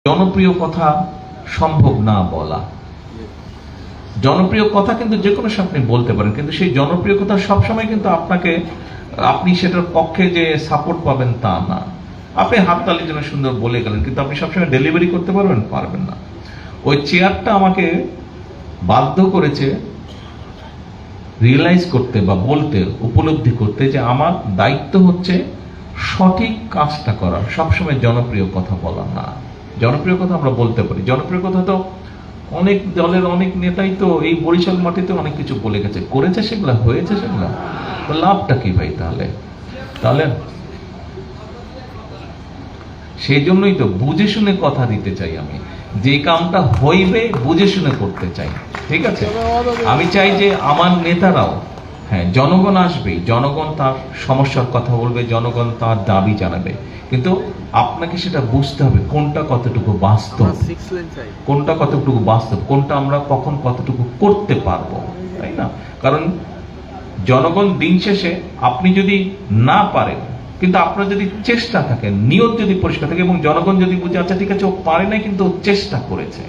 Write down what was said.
জনপ্রিয় কথা সম্ভব না বলা। জনপ্রিয় কথা কিন্তু যে কোনো সময় আপনি বলতে পারেন, কিন্তু সেই জনপ্রিয় কথা সবসময় কিন্তু আপনি সেটার পক্ষে যে সাপোর্ট পাবেন তা না। আপনি হাততালির জন্য সুন্দর বলে গেলেন, কিন্তু আপনি সবসময় ডেলিভারি করতে পারবেন না। ওই চেয়ারটা আমাকে বাধ্য করেছে রিয়েলাইজ করতে বা বলতে, উপলব্ধি করতে যে আমার দায়িত্ব হচ্ছে সঠিক কাজটা করা, সবসময় জনপ্রিয় কথা বলা না। জনপ্রিয় কথা আমরা বলতে পারি, জনপ্রিয় কথা তো অনেক দলের অনেক নেতাই তো এই বরিশাল মাটিতে অনেক কিছু বলে গেছে, করেছে, সেগুলা হয়েছে, সেগুলা লাভটা কি ভাই? তাহলে সেই জন্যই তো বুঝে শুনে কথা দিতে চাই। আমি যে কামটা হইবে বুঝে শুনে করতে চাই, ঠিক আছে? আমি চাই যে আমার নেতারাও, হ্যাঁ, জনগণ আসবে, জনগণ তার সমস্যার কথা বলবে, জনগণ তার দাবি জানাবে, কিন্তু আপনাকে সেটা বুঝতে হবে কোনটা কতটুকু বাস্তব, কোনটা আমরা কখন কতটুকু করতে পারবো, তাই না? কারণ জনগণ দিন শেষে, আপনি যদি না পারেন, কিন্তু আপনার যদি চেষ্টা থাকে, নিয়ত যদি পরিষ্কার থাকে, এবং জনগণ যদি বুঝে আচ্ছা ঠিক আছে ও পারে নাই কিন্তু ও চেষ্টা করেছে,